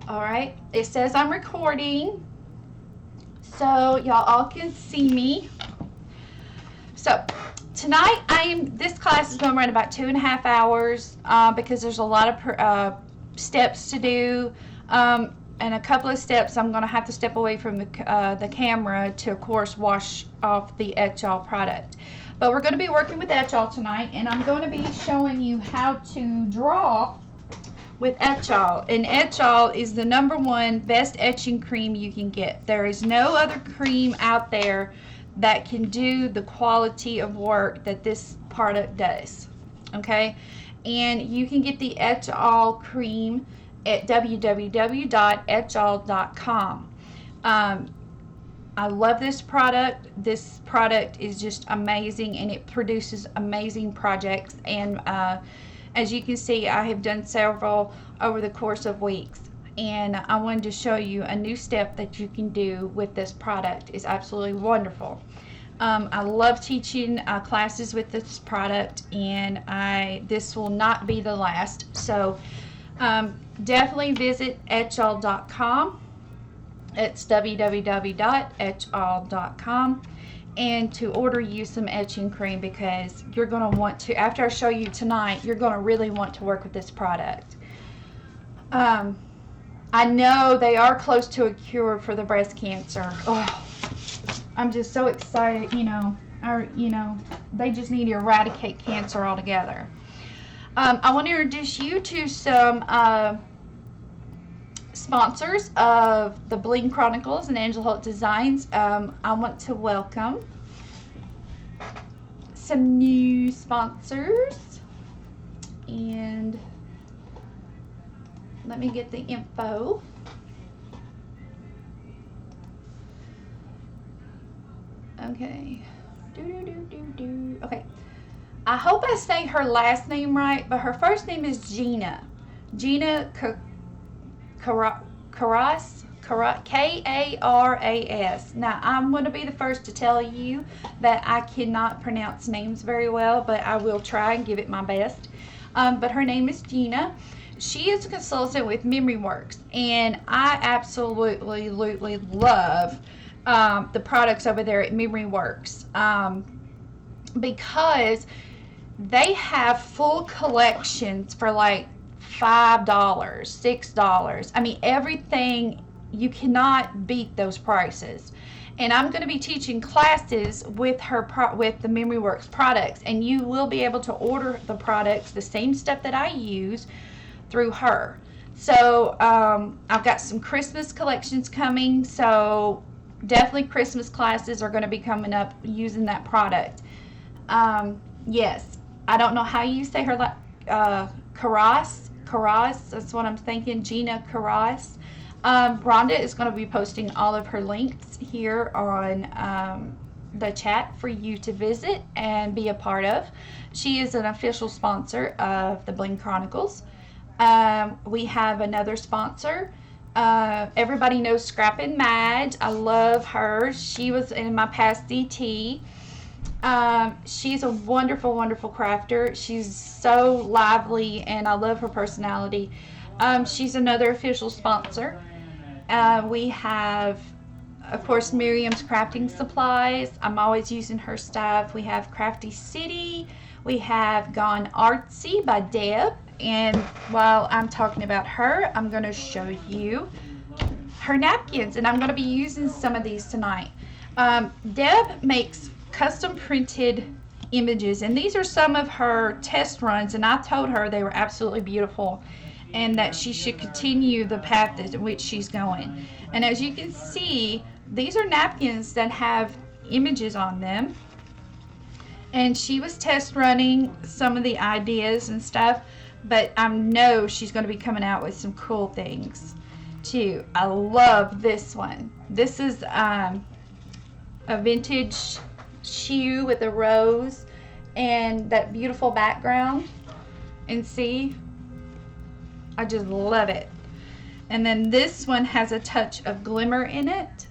All right, it says I'm recording, so y'all all can see me. So tonight this class is going to run about 2.5 hours because there's a lot of steps to do, and a couple of steps I'm going to have to step away from the camera to, of course, wash off the Etchall product. But we're going to be working with Etchall tonight, and I'm going to be showing you how to draw with Etchall. And Etchall is the #1 best etching cream you can get. There is no other cream out there that can do the quality of work that this product does. Okay, and you can get the Etchall cream at www.etchall.com. I love this product. This product is just amazing, and it produces amazing projects. And as you can see, I have done several over the course of weeks. And I wanted to show you a new step that you can do with this product. It's absolutely wonderful. I love teaching classes with this product, and this will not be the last. So definitely visit etchall.com. It's www.etchall.com, and to order you some etching cream, because you're going to want to, after I show you tonight, you're going to really want to work with this product. I know they are close to a cure for the breast cancer. Oh, I'm just so excited, they just need to eradicate cancer altogether. I want to introduce you to some sponsors of the Bling Chronicles and Angel Holt Designs. I want to welcome some new sponsors, and let me get the info. Okay. Okay. I hope I say her last name right, but her first name is Gina. Gina Karas, Karas. Now, I'm going to be the first to tell you that I cannot pronounce names very well, but I will try and give it my best. But her name is Gina. She is a consultant with MemoryWorks, and I absolutely love the products over there at MemoryWorks because they have full collections for like $5, $6. I mean, everything. You cannot beat those prices. And I'm going to be teaching classes with with the MemoryWorks products, and you will be able to order the products, the same stuff that I use, through her. So I've got some Christmas collections coming, so definitely Christmas classes are going to be coming up using that product. Yes, I don't know how you say her, Karas, that's what I'm thinking, Gina Karas. Rhonda is going to be posting all of her links here on the chat for you to visit and be a part of. She is an official sponsor of the Bling Chronicles. We have another sponsor. Everybody knows Scrappin' Madge. I love her. She was in my past DT. She's a wonderful crafter. She's so lively, and I love her personality. She's another official sponsor. We have, of course, Miriam's Crafting Supplies. I'm always using her stuff. We have Crafty City. We have Gone Artsy by Deb. And while I'm talking about her, I'm going to show you her napkins, and I'm going to be using some of these tonight. Deb makes custom printed images, and these are some of her test runs, and I told her they were absolutely beautiful and that she should continue the path in which she's going. And as you can see, these are napkins that have images on them, and she was test running some of the ideas and stuff, but I know she's going to be coming out with some cool things too. I love this one. This is a vintage shoe with a rose and that beautiful background, and see, I just love it. And then this one has a touch of glimmer in it.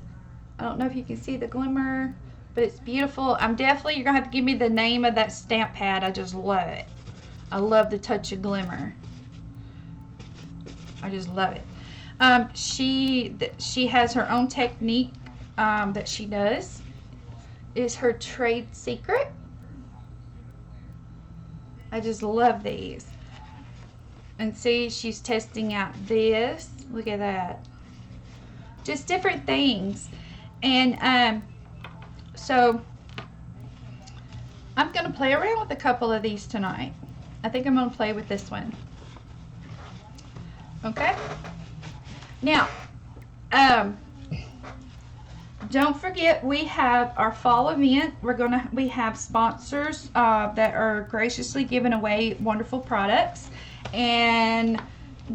I don't know if you can see the glimmer, but it's beautiful. You're gonna have to give me the name of that stamp pad. I just love it. I love the touch of glimmer. I just love it. She has her own technique that she does. Is her trade secret. I just love these. And see, she's testing out this. Look at that. Just different things. And so I'm going to play around with a couple of these tonight. I think I'm going to play with this one. Okay? Now, don't forget we have our fall event. We have sponsors that are graciously giving away wonderful products, and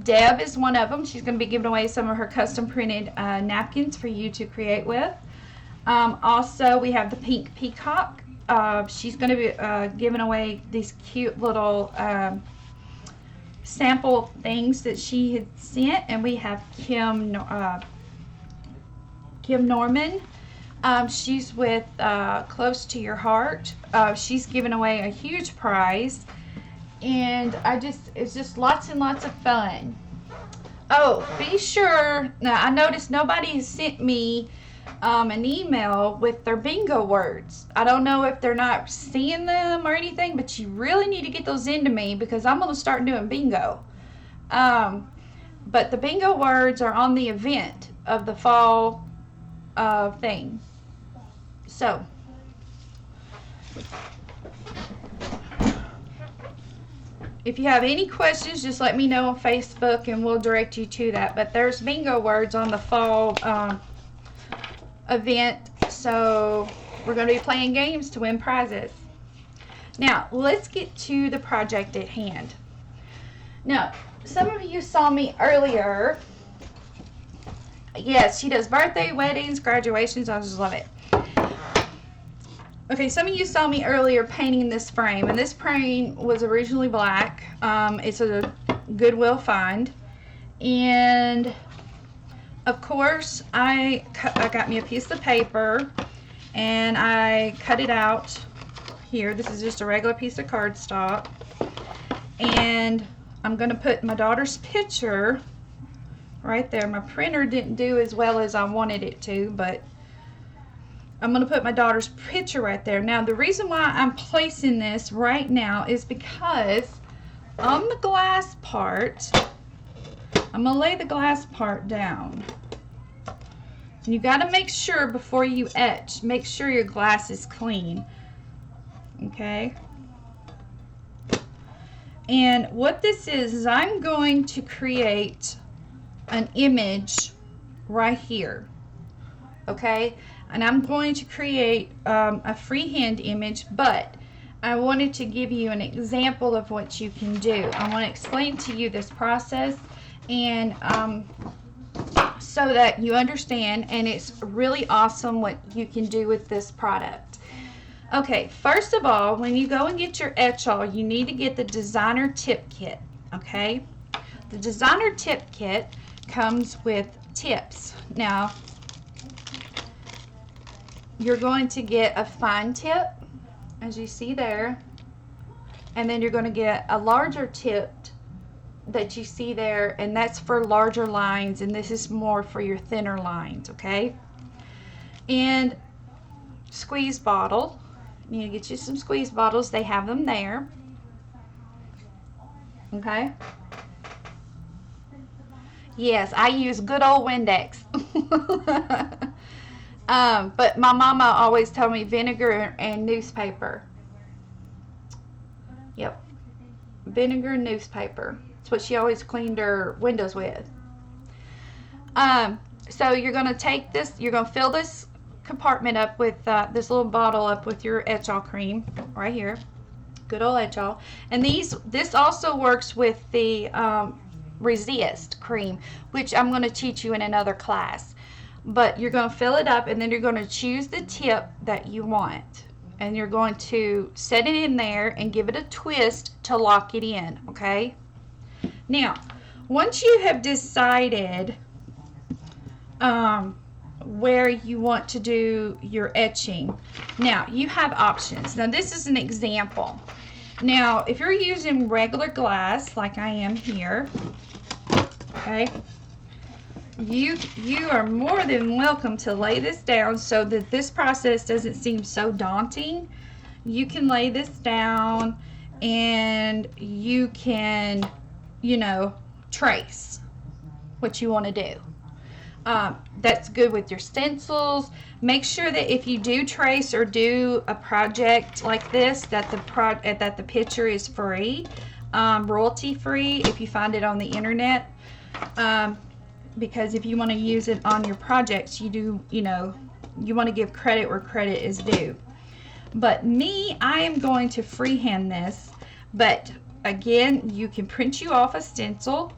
Deb is one of them. She's going to be giving away some of her custom printed napkins for you to create with. Also, we have the Pink Peacock. She's going to be giving away these cute little sample things that she had sent, and we have Kim Norman. She's with Close to Your Heart. She's giving away a huge prize, and it's just lots and lots of fun. Oh, be sure, now I noticed nobody has sent me an email with their bingo words. I don't know if they're not seeing them or anything, but you really need to get those into me because I'm going to start doing bingo. But the bingo words are on the event of the fall thing. So, if you have any questions, just let me know on Facebook and we'll direct you to that. But there's bingo words on the fall event, so we're going to be playing games to win prizes. Now, let's get to the project at hand. Now, some of you saw me earlier. Yes, she does birthday, weddings, graduations. I just love it. Okay, some of you saw me earlier painting this frame, and this frame was originally black. It's a Goodwill find, and of course I got me a piece of paper and I cut it out here. This is just a regular piece of cardstock, and I'm going to put my daughter's picture right there. My printer didn't do as well as I wanted it to, but I'm going to put my daughter's picture right there. Now, the reason why I'm placing this right now is because on the glass part, I'm going to lay the glass part down. And you got to make sure before you etch, make sure your glass is clean. Okay? And what this is I'm going to create an image right here. Okay? And I'm going to create a freehand image, but I wanted to give you an example of what you can do. I want to explain to you this process, and so that you understand, and it's really awesome what you can do with this product. Okay, first of all, when you go and get your Etchall, you need to get the designer tip kit. Okay, the designer tip kit comes with tips. Now, you're going to get a fine tip, as you see there, and then you're going to get a larger tip that you see there, and that's for larger lines, and this is more for your thinner lines. Okay, and squeeze bottle. You need to get you some squeeze bottles. They have them there. Okay, yes, I use good old Windex. But my mama always told me vinegar and newspaper. Yep, vinegar and newspaper. That's what she always cleaned her windows with. So you're going to take this, you're going to fill this compartment up with this little bottle up with your Etchall cream right here. Good old Etchall. And this also works with the Resist cream, which I'm going to teach you in another class. But you're going to fill it up, and then you're going to choose the tip that you want. And you're going to set it in there and give it a twist to lock it in, okay? Now, once you have decided where you want to do your etching, now you have options. Now, this is an example. Now, if you're using regular glass, like I am here, okay, you are more than welcome to lay this down so that this process doesn't seem so daunting. You can lay this down and you can, you know, trace what you want to do. That's good with your stencils. Make sure that if you do trace or do a project like this, that the picture is free, royalty free if you find it on the internet. Because if you want to use it on your projects, you want to give credit where credit is due. But me, I am going to freehand this, but again, you can print you off a stencil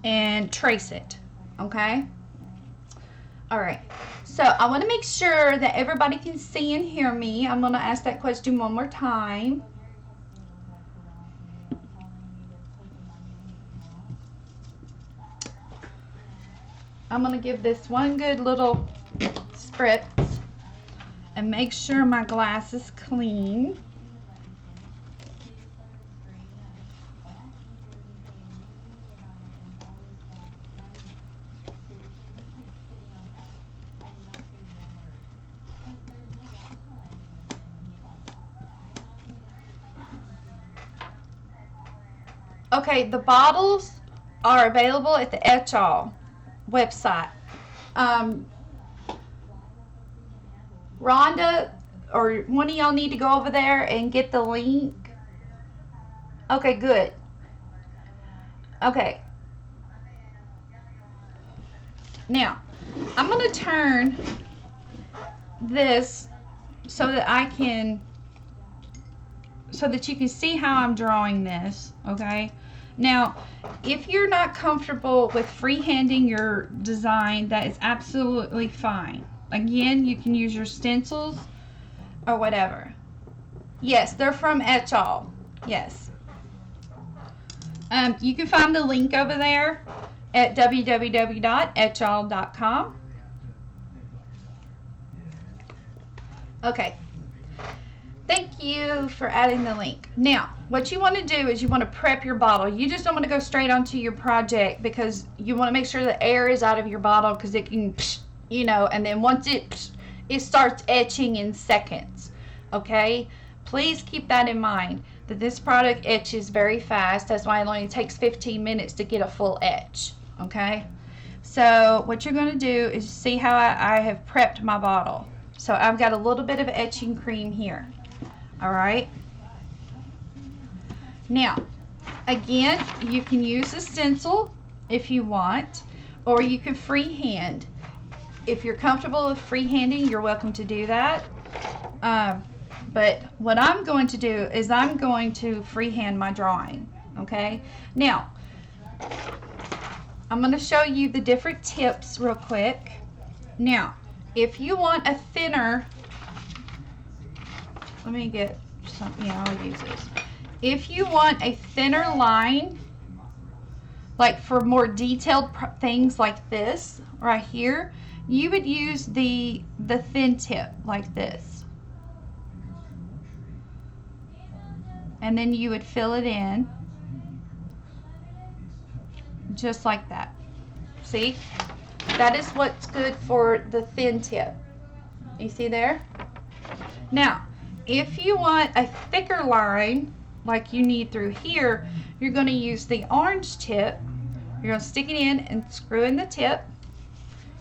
and trace it, okay? All right, so I want to make sure that everybody can see and hear me. I'm going to ask that question one more time. I'm going to give this one good little spritz and make sure my glass is clean. Okay, the bottles are available at the Etchall website. Rhonda or one of y'all need to go over there and get the link. Okay, good. Okay. Now, I'm going to turn this so that you can see how I'm drawing this, okay? Now, if you're not comfortable with freehanding your design, that is absolutely fine. Again, you can use your stencils or whatever. Yes, they're from Etchall. Yes. You can find the link over there at www.etchall.com. Okay. Thank you for adding the link. Now, what you want to do is you want to prep your bottle. You just don't want to go straight onto your project because you want to make sure the air is out of your bottle because it can, you know, and then once it starts etching in seconds. Okay? Please keep that in mind that this product etches very fast. That's why it only takes 15 minutes to get a full etch. Okay? So what you're going to do is see how I have prepped my bottle. So I've got a little bit of etching cream here. All right. Now, again, you can use a stencil if you want, or you can freehand. If you're comfortable with freehanding, you're welcome to do that. But what I'm going to do is I'm going to freehand my drawing. Okay. Now, I'm going to show you the different tips real quick. Now, if you want a thinner, let me get something, yeah, I'll use this. If you want a thinner line, like for more detailed things like this right here, you would use the thin tip like this. And then you would fill it in just like that. See? That is what's good for the thin tip. You see there? Now, if you want a thicker line, like you need through here, you're going to use the orange tip. You're going to stick it in and screw in the tip.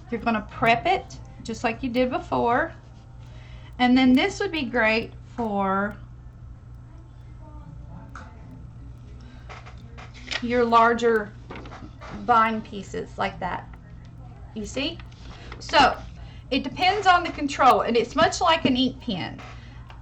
You're going to prep it, just like you did before. And then this would be great for your larger vine pieces, like that. You see? So, it depends on the control, and it's much like an ink pen.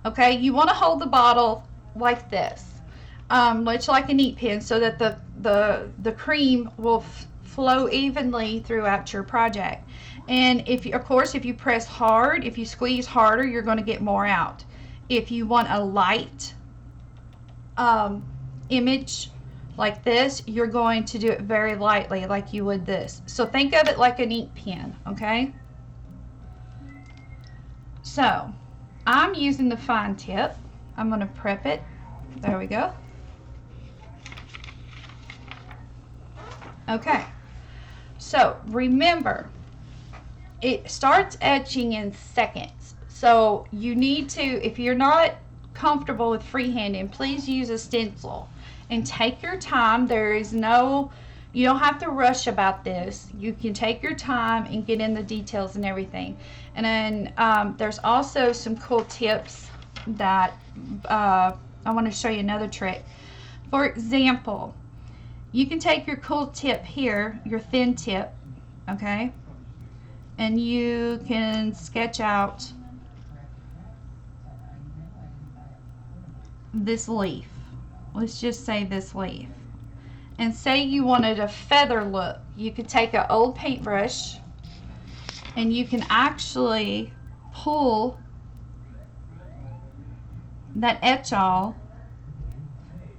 Okay, you want to hold the bottle like this, much like an ink pen, so that the cream will flow evenly throughout your project. And if you, of course, if you press hard, if you squeeze harder, you're going to get more out. If you want a light image like this, you're going to do it very lightly, like you would this. So think of it like an ink pen, okay? So I'm using the fine tip. I'm going to prep it. There we go. So remember, it starts etching in seconds. So you need to, if you're not comfortable with freehanding, please use a stencil and take your time. There is no, you don't have to rush about this. You can take your time and get in the details and everything. And then there's also some cool tips that I want to show you another trick. For example, you can take your cool tip here, your thin tip, okay, and you can sketch out this leaf. Let's just say this leaf. And say you wanted a feather look. You could take an old paintbrush and you can actually pull that Etchall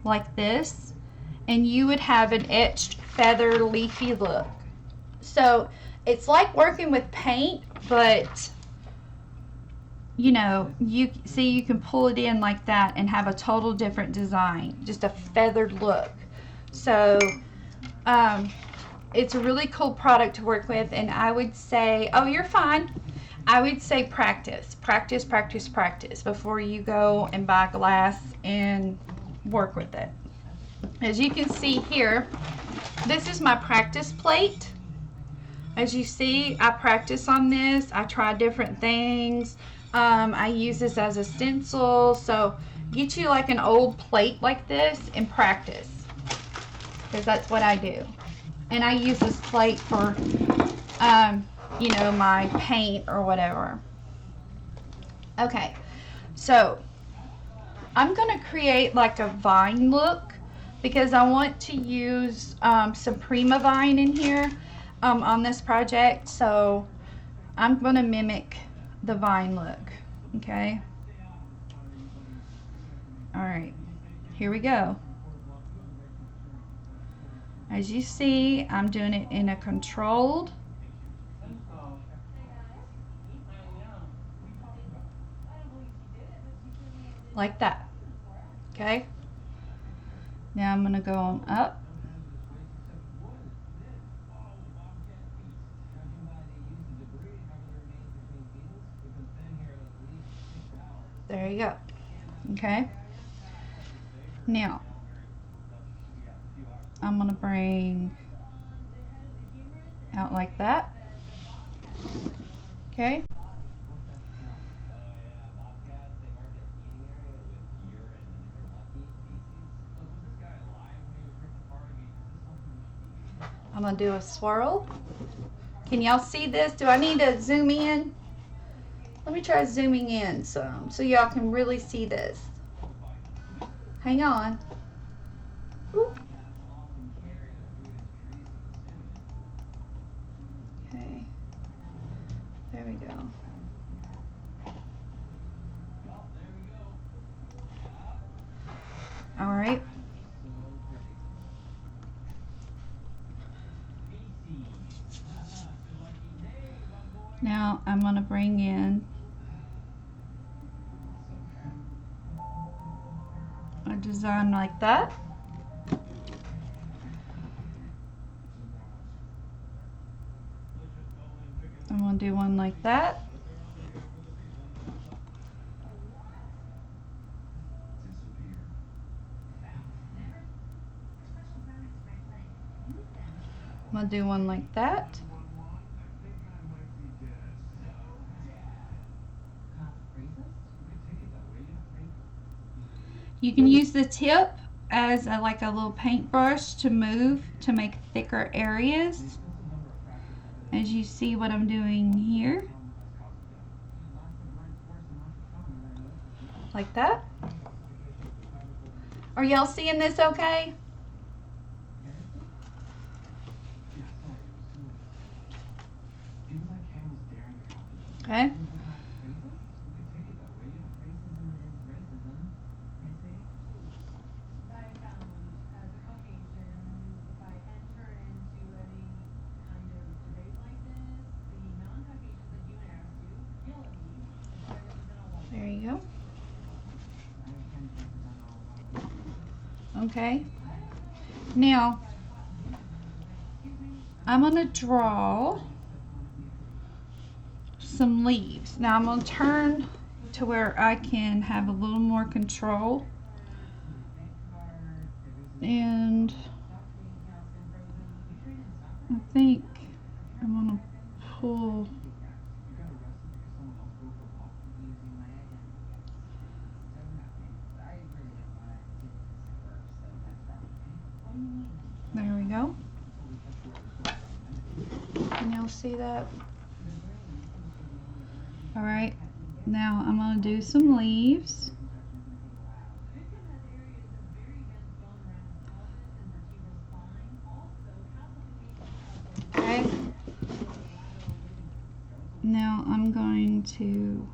like this, and you would have an etched feather leafy look. So it's like working with paint, but you know, you see you can pull it in like that and have a total different design, just a feathered look. So it's a really cool product to work with, and I would say, oh, you're fine. I would say practice before you go and buy glass and work with it. As you can see here, this is my practice plate. As you see, I practice on this. I try different things. I use this as a stencil. So get you like an old plate like this and practice, because that's what I do. And I use this plate for, you know, my paint or whatever. Okay, so I'm going to create like a vine look, because I want to use some Prima vine in here on this project. So I'm going to mimic the vine look. Okay. All right, here we go. As you see, I'm doing it in a controlled, like that. Okay. Now I'm going to go on up. There you go. Okay. Now I'm going to bring out like that. Okay. I'm going to do a swirl. Can y'all see this? Do I need to zoom in? Let me try zooming in some so y'all can really see this. Hang on. Oop. Okay. There we go. All right. Now I'm going to bring in a design like that. I'm going to do one like that. I'm going to do one like that. You can use the tip as like a little paintbrush to move to make thicker areas, as you see what I'm doing here, like that. Are y'all seeing this okay? Okay. There you go. Okay. Now, I'm going to draw some leaves. Now I'm going to turn to where I can have a little more control. And I think I'm going to pull. There we go. Can y'all see that? All right, now I'm going to do some leaves. Okay. Now I'm going to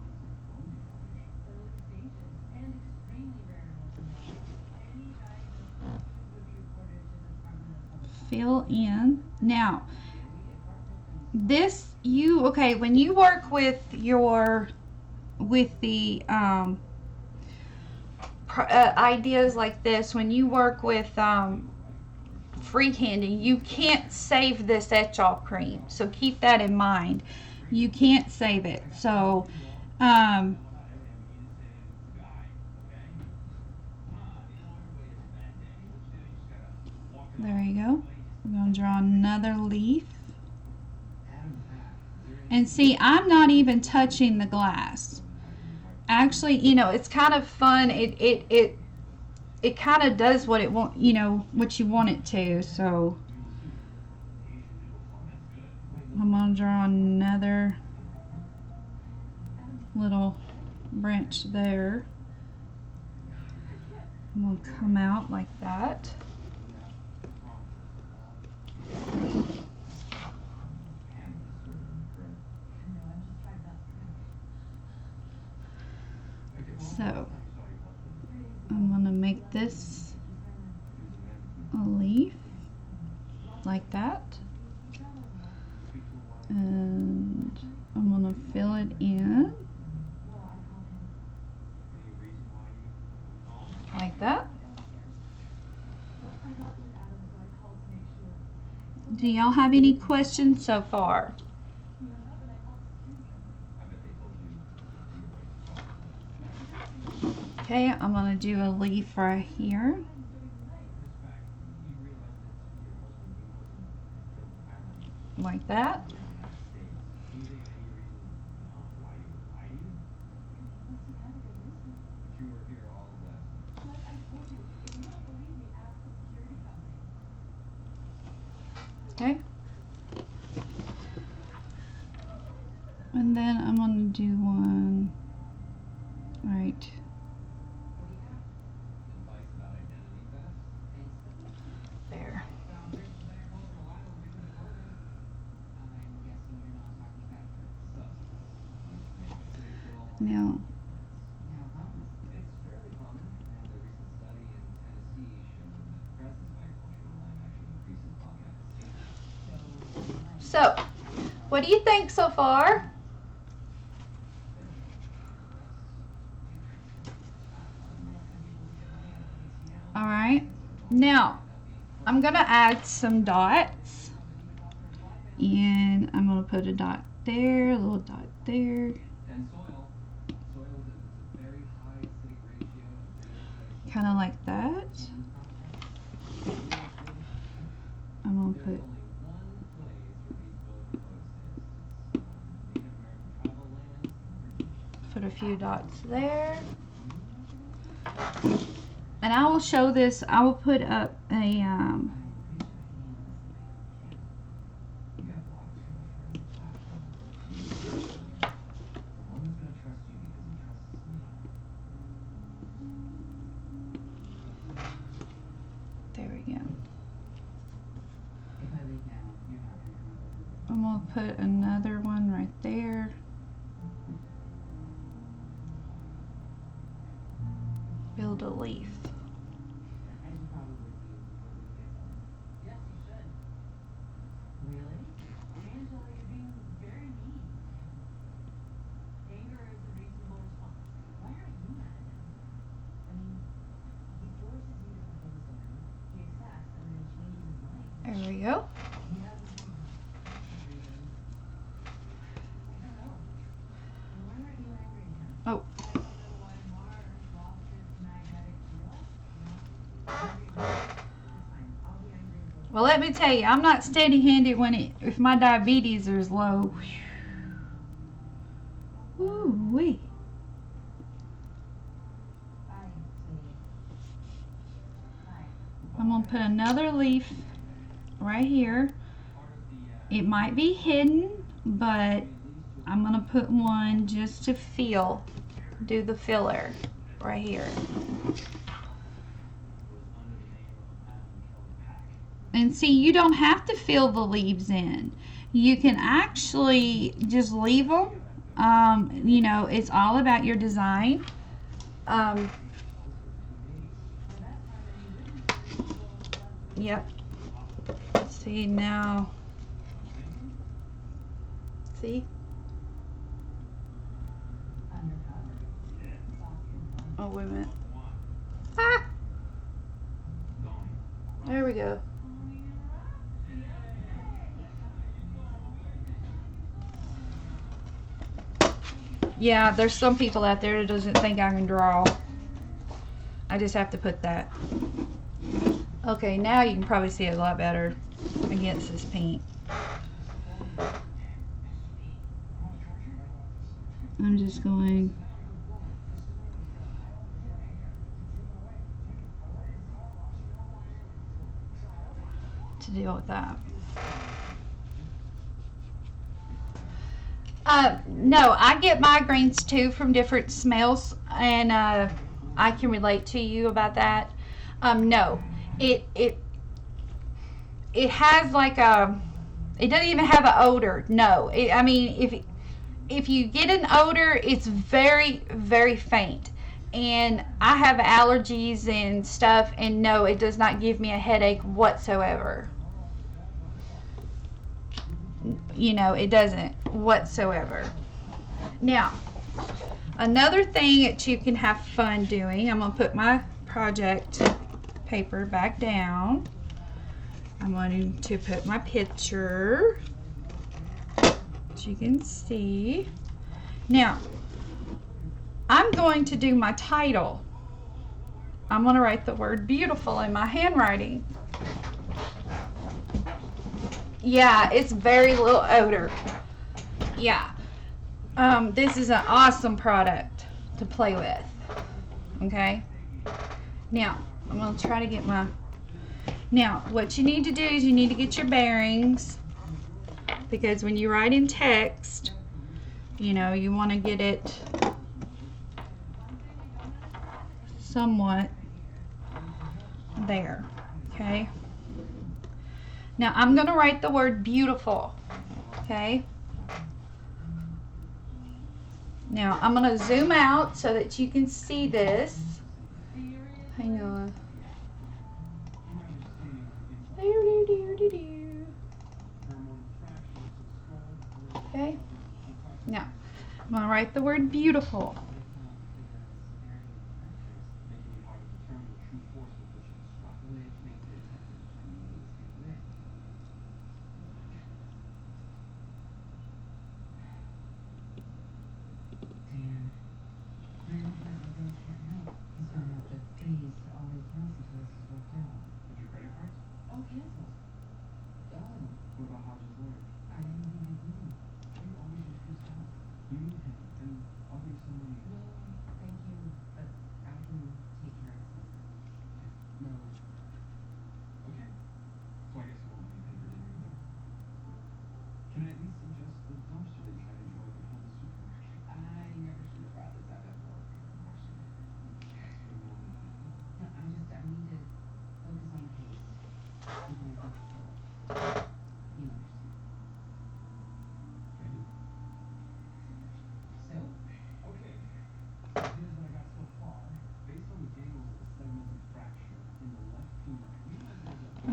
fill in. Now, this okay, when you work with the ideas like this, when you work with freehanding, you can't save this Etchall cream, so keep that in mind. You can't save it. So there you go. I'm going to draw another leaf. And see, I'm not even touching the glass. Actually, you know, it's kind of fun. It kind of does what it want, you know, what you want it to. So I'm going to draw another little branch there. I'm going to come out like that. So I'm going to make this a leaf like that, and I'm going to fill it in like that. Do y'all have any questions so far? Okay, I'm going to do a leaf right here. Like that. Okay. And then I'm going to do one right there. Now, so, what do you think so far? All right. Now, I'm going to add some dots. And I'm going to put a dot there, a little dot there. Kind of like that. I'm going to put a few dots there. And I will show this, I will put up a there we go. I'm going to put another one right there. Build a leaf. There we go. Well, let me tell you, I'm not steady-handed if my diabetes is low. Ooh wee. I'm gonna put another leaf right here. It might be hidden, but I'm gonna put one just to do the filler right here. And see, you don't have to fill the leaves in. You can actually just leave them. You know, it's all about your design. Yep. See now. See? Oh, wait a minute. Ah! There we go. Yeah, there's some people out there that doesn't think I can draw. I just have to put that. Okay, now you can probably see it a lot better against this paint. I'm just going to deal with that. No, I get migraines too from different smells, and I can relate to you about that. No, it has like it doesn't even have an odor. No, I mean if you get an odor, it's very, very faint. And I have allergies and stuff, and no, it does not give me a headache whatsoever. You know, it doesn't whatsoever. Now, another thing that you can have fun doing, I'm going to put my project paper back down. I'm going to put my picture, as you can see. Now, I'm going to do my title. I'm going to write the word beautiful in my handwriting. Yeah, it's very little odor. Yeah. This is an awesome product to play with. Okay. Now, I'm going to try to get my... Now, what you need to do is you need to get your bearings, because when you write in text, you know, you want to get it somewhat there. Okay. Now, I'm going to write the word beautiful. Okay. Now, I'm going to zoom out so that you can see this. Hang on. Okay. Now, I'm going to write the word beautiful.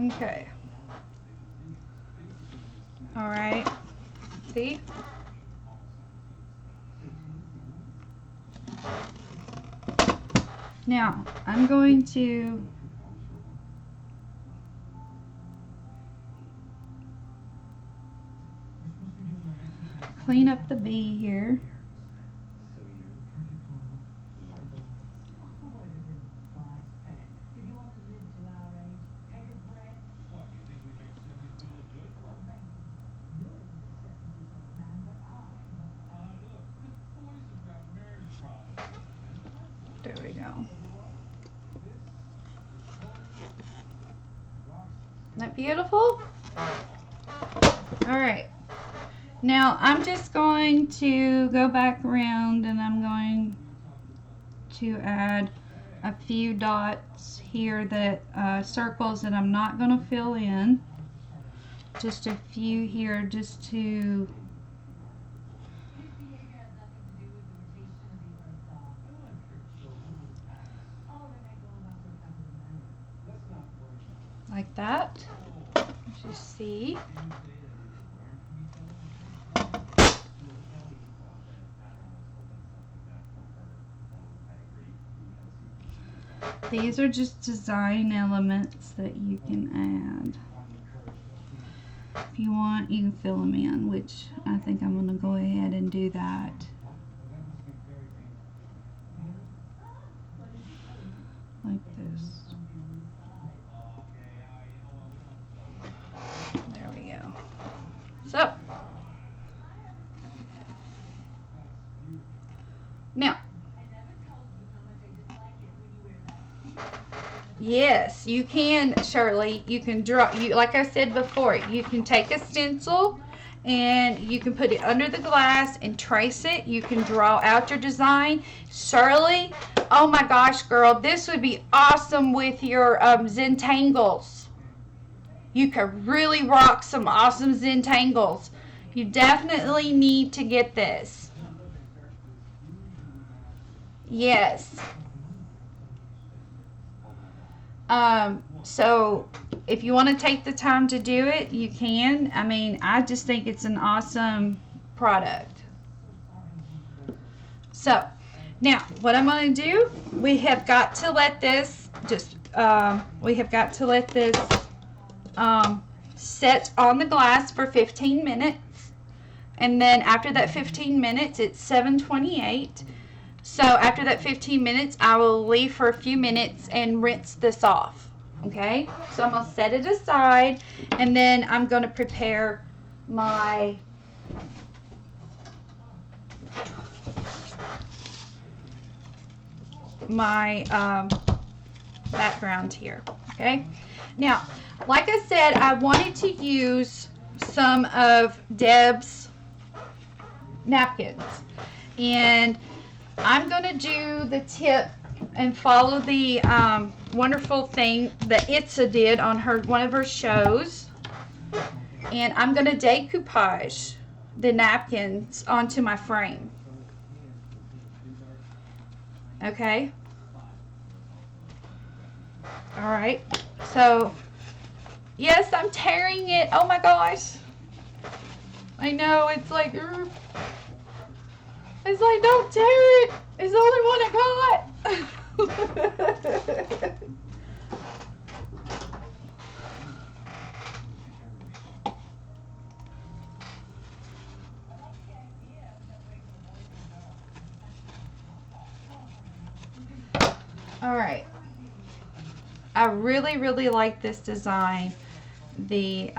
Okay. All right. See? Now, I'm going to clean up the V here. go. Isn't that beautiful? All right. Now I'm just going to go back around and I'm going to add a few dots here that circles that I'm not going to fill in. Just a few here just to like that, as you see. These are just design elements that you can add. If you want, you can fill them in, which I think I'm going to go ahead and do that. Like this. There we go. So, now, yes, you can, Shirley. You can draw. Like I said before, you can take a stencil and you can put it under the glass and trace it. You can draw out your design. Shirley, oh my gosh, girl, this would be awesome with your Zentangles. You could really rock some awesome Zentangles. You definitely need to get this. Yes. So if you want to take the time to do it, you can. I mean, I just think it's an awesome product. So now what I'm going to do, we have got to let this set on the glass for 15 minutes. And then after that 15 minutes, it's 7:28. So after that 15 minutes, I will leave for a few minutes and rinse this off. Okay, so I'm going to set it aside, and then I'm going to prepare my background here. Okay, now like I said, I wanted to use some of Deb's napkins, and I'm going to do the tip and follow the wonderful thing that Etchall did on one of her shows. And I'm going to decoupage the napkins onto my frame. Okay. All right. So, yes, I'm tearing it. Oh my gosh. I know, it's like, it's like, don't tear it. It's the only one I got. All right. I really, really like this design. The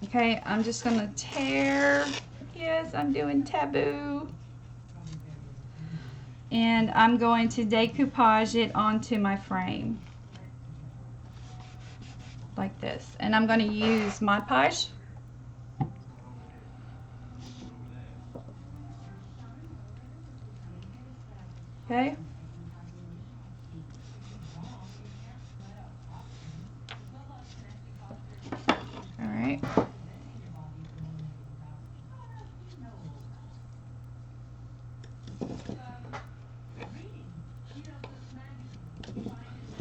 okay, I'm just going to tear. Yes, I'm doing taboo. And I'm going to decoupage it onto my frame. Like this. And I'm going to use Mod Podge. Okay. All right.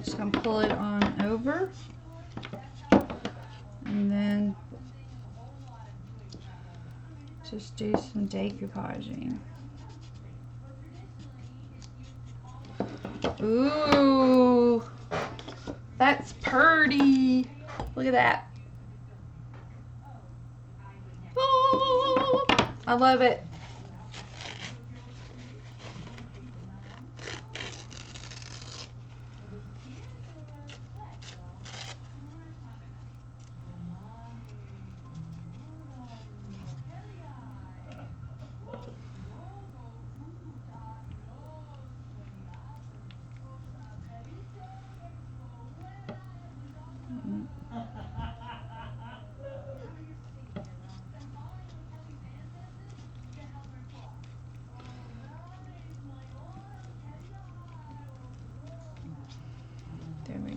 Just going to pull it on over. And then just do some decoupaging. Ooh, that's pretty. Look at that. Oh, I love it.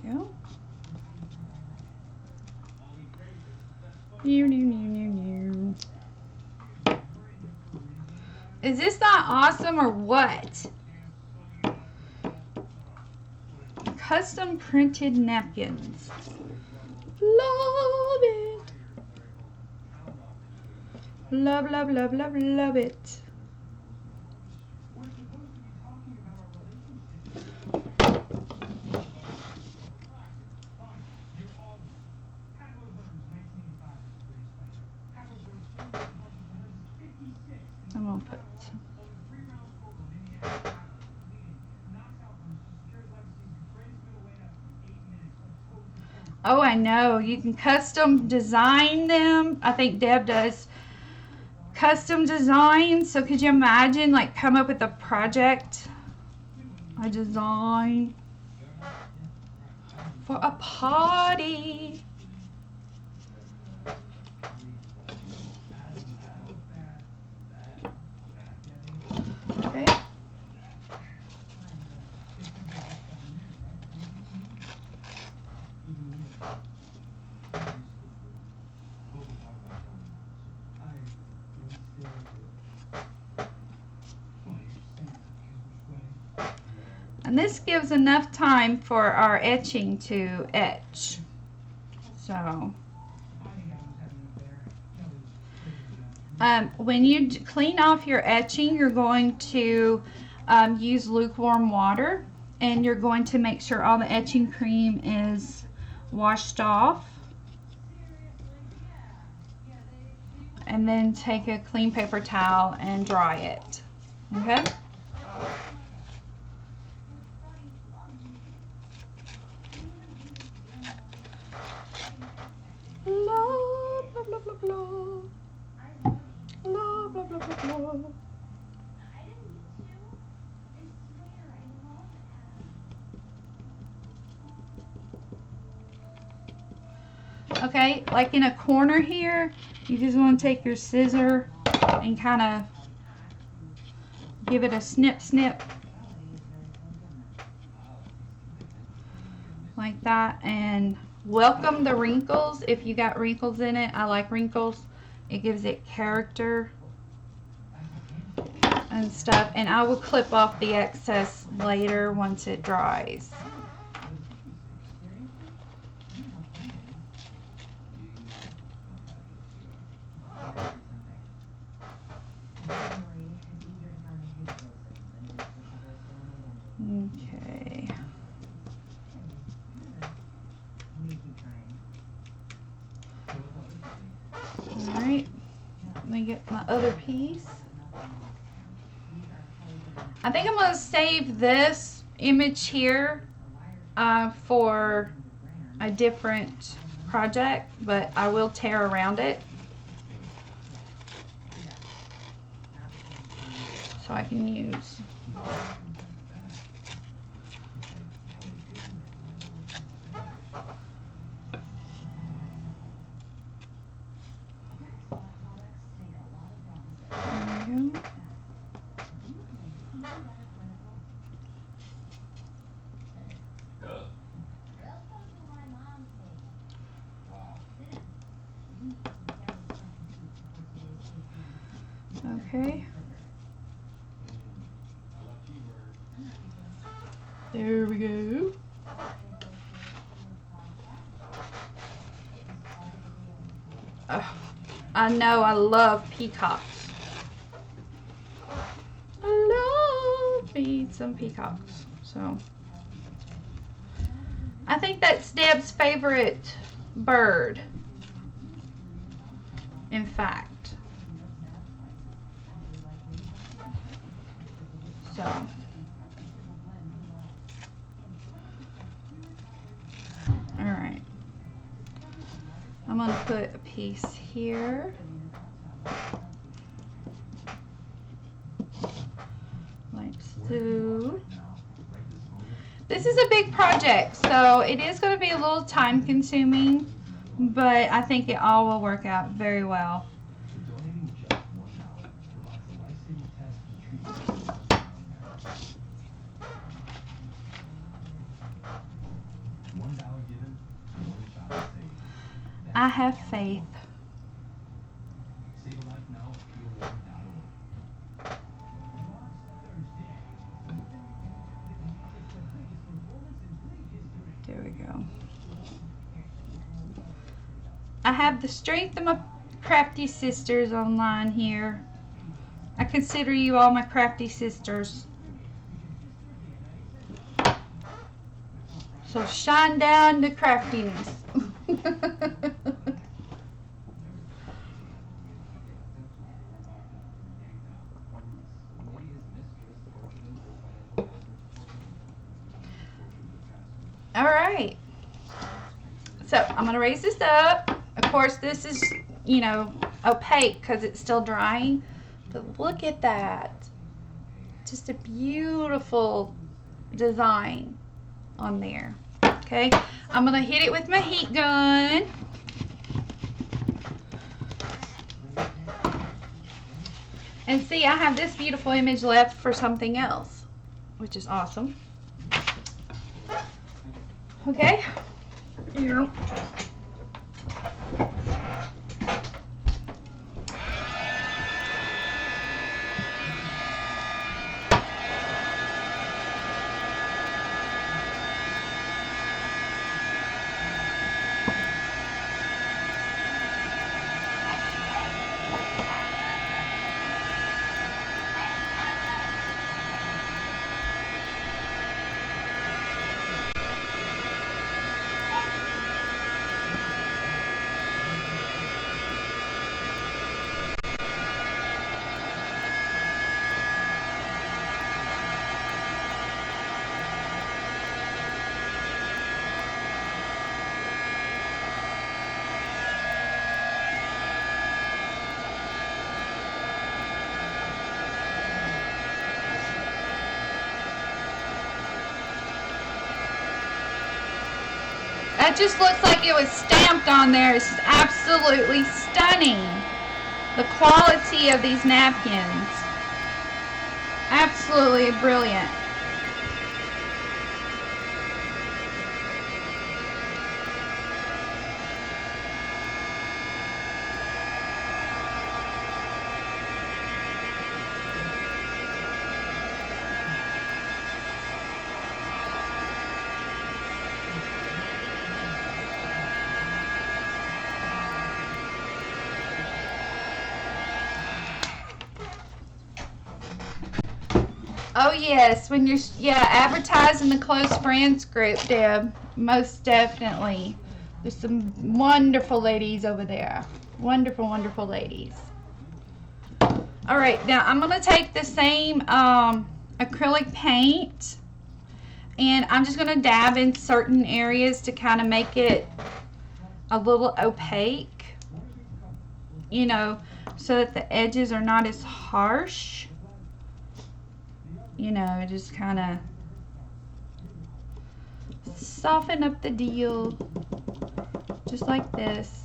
we go. New, new, new, new, new. Is this not awesome or what? Custom printed napkins. Love it. Love, love, love, love, love it. I'm gonna put. Oh, I know. You can custom design them. I think Deb does custom design. So could you imagine, like, come up with a project, a design for a party? Okay. And this gives enough time for our etching to etch. So, when you clean off your etching, you're going to use lukewarm water, and you're going to make sure all the etching cream is washed off. And then take a clean paper towel and dry it. Okay? Blah, blah, blah, blah, blah. Blah, blah, blah, blah, blah. Okay, like in a corner here, you just want to take your scissor and kind of give it a snip, snip. Like that, and welcome the wrinkles. If you got wrinkles in it, I like wrinkles. It gives it character and stuff. And I will clip off the excess later once it dries. Okay. Alright, let me get my other piece. I think I'm going to save this image here for a different project, but I will tear around it so I can use. Okay. There we go. I know I love peacocks. I love me some peacocks. So I think that's Deb's favorite bird. In fact. So alright. I'm going to put a piece here. Like so. This is a big project, so it is going to be a little time consuming, but I think it all will work out very well. I have faith. There we go. I have the strength of my crafty sisters online here. I consider you all my crafty sisters. So shine down the craftiness. All right. So I'm going to raise this up. Of course, this is, you know, opaque because it's still drying. But look at that. Just a beautiful design on there. Okay. I'm going to hit it with my heat gun. And see, I have this beautiful image left for something else, which is awesome. Okay. Yeah. That just looks like it was stamped on there. It's absolutely stunning. The quality of these napkins. Absolutely brilliant. Oh yes, when you're advertising the close friends group, Deb, most definitely. There's some wonderful ladies over there. Wonderful, wonderful ladies. All right, now I'm gonna take the same acrylic paint, and I'm just gonna dab in certain areas to kind of make it a little opaque, you know, so that the edges are not as harsh. You know, just kind of soften up the deal, just like this.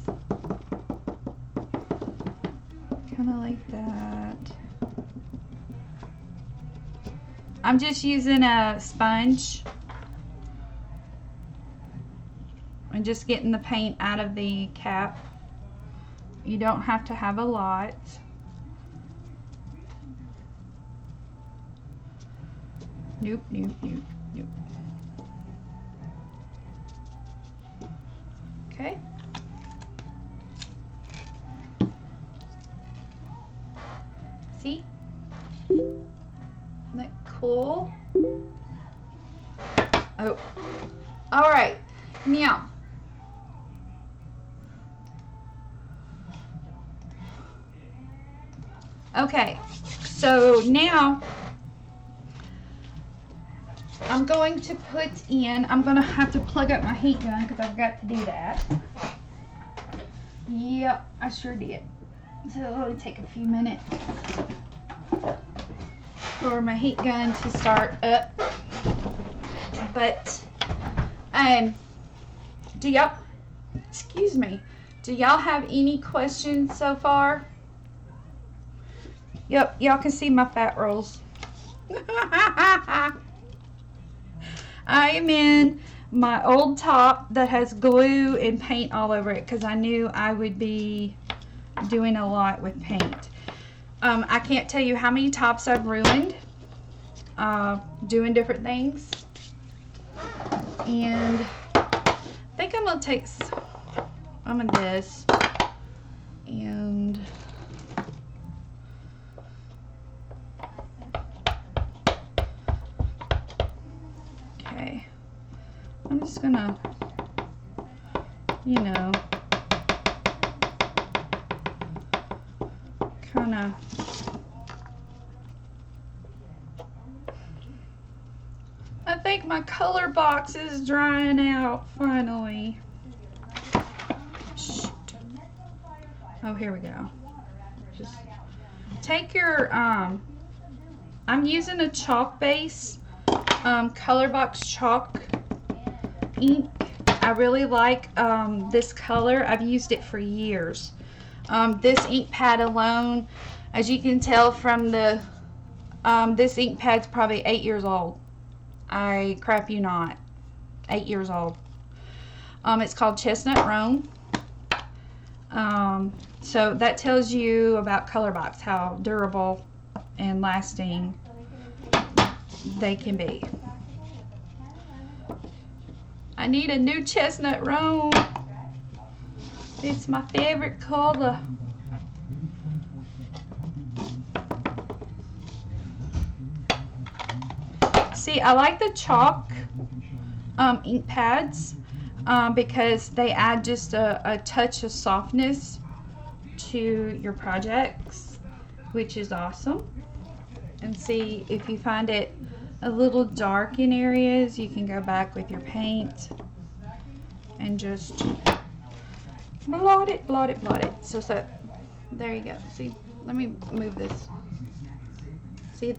Kind of like that. I'm just using a sponge and just getting the paint out of the cap. You don't have to have a lot. Nope, nope, nope, nope. Okay. See? Isn't that cool? Oh. All right. Now. Okay. So now I'm going to put in, I'm going to have to plug up my heat gun because I forgot to do that. Yep, I sure did. So it'll only take a few minutes for my heat gun to start up. But, do y'all, excuse me, do y'all have any questions so far? Yep, y'all can see my fat rolls. I am in my old top that has glue and paint all over it because I knew I would be doing a lot with paint. I can't tell you how many tops I've ruined doing different things. And I think I'm going to take some of this and okay, I'm just going to, you know, kind of I think my color box is drying out finally. Shoot. Oh, here we go. Just take your, I'm using a chalk base, color box chalk ink. I really like this color. I've used it for years. This ink pad alone, as you can tell from the, this ink pad's probably 8 years old. I crap you not. 8 years old. It's called Chestnut Roan. So that tells you about color box, how durable and lasting they can be. I need a new Chestnut Roan. It's my favorite color. See, I like the chalk ink pads because they add just a touch of softness to your projects, which is awesome. And see, if you find it a little dark in areas, you can go back with your paint and just blot it, blot it, blot it. So there you go. See, let me move this. See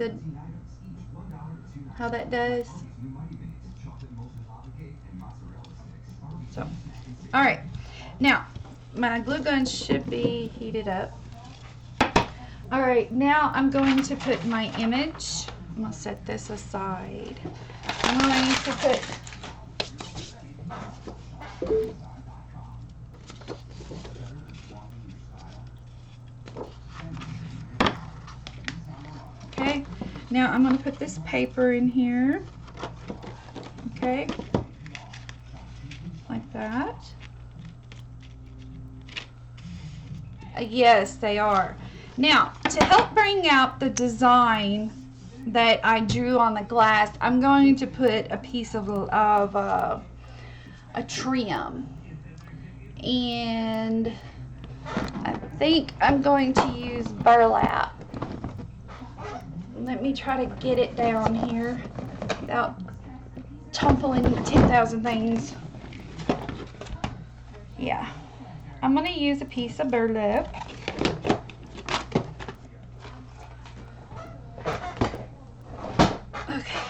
how that does? So, all right. Now, my glue gun should be heated up. All right, now I'm going to put my image. I'm going to set this aside. I'm going to put okay. Now I'm going to put this paper in here. Okay. Like that. Yes, they are. Now, to help bring out the design that I drew on the glass, I'm going to put a piece of a trim. And I think I'm going to use burlap. Let me try to get it down here without tumbling 10,000 things. Yeah. I'm going to use a piece of burlap. Okay.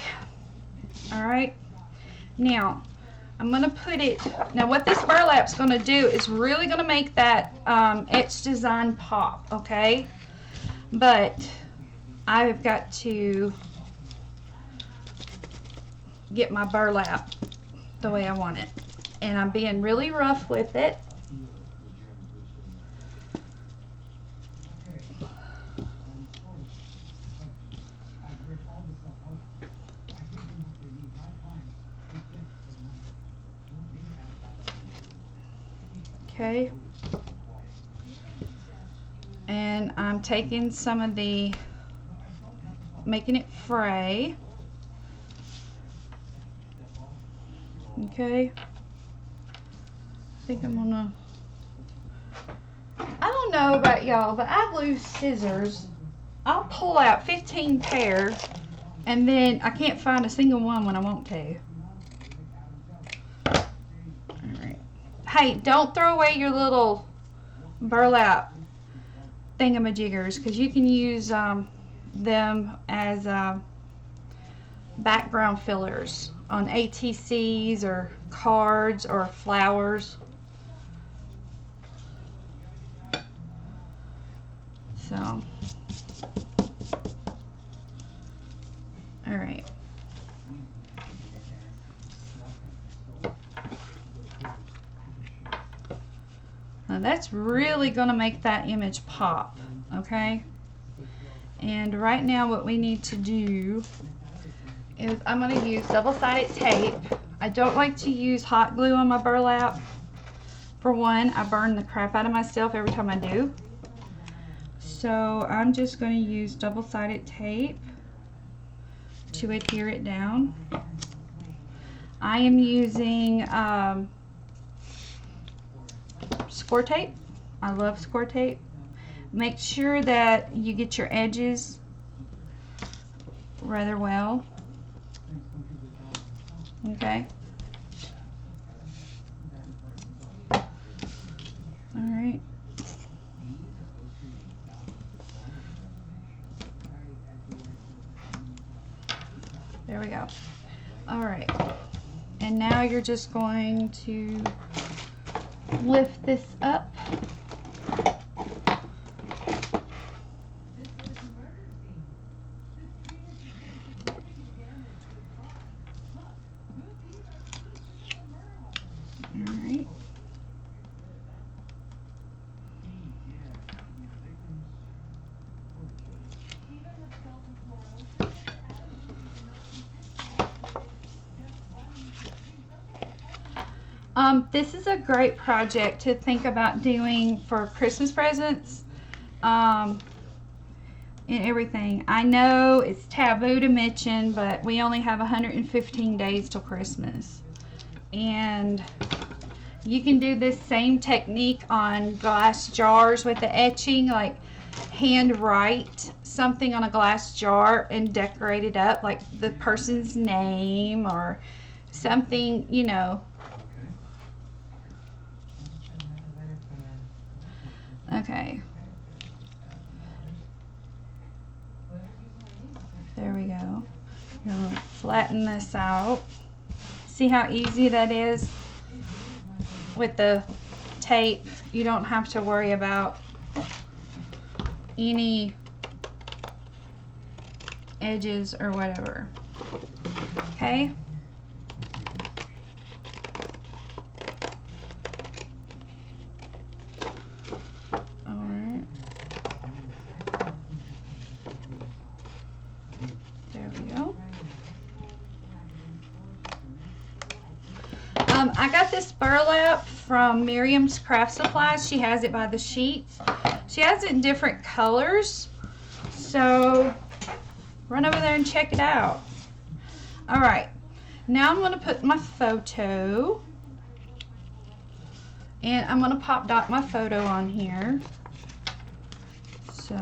All right. Now, I'm going to put it, now what this burlap's going to do is really going to make that etch design pop, okay? But I've got to get my burlap the way I want it. And I'm being really rough with it. Okay. And I'm taking some of the, making it fray. Okay. I think I'm gonna, I don't know about y'all, but I lose scissors. I'll pull out 15 pair and then I can't find a single one when I want to. Alright. Hey, don't throw away your little burlap thingamajiggers because you can use them as background fillers on ATCs or cards or flowers. So, all right. That's really going to make that image pop, okay? And right now what we need to do is I'm going to use double-sided tape. I don't like to use hot glue on my burlap. For one, I burn the crap out of myself every time I do. So I'm just going to use double-sided tape to adhere it down. I am using score tape. I love score tape. Make sure that you get your edges rather well. Okay. Alright. There we go. Alright. And now you're just going to lift this up. Alright. This is a great project to think about doing for Christmas presents and everything. I know it's taboo to mention, but we only have 115 days till Christmas. And you can do this same technique on glass jars with the etching, like hand write something on a glass jar and decorate it up, like the person's name or something, you know. Okay. There we go. You're going to flatten this out. See how easy that is? With the tape, you don't have to worry about any edges or whatever. Okay? Alright. There we go. I got this burlap from Miriam's Craft Supplies. She has it by the sheets. She has it in different colors. So run over there and check it out. Alright. Now I'm going to put my photo. And I'm going to pop dot my photo on here. So.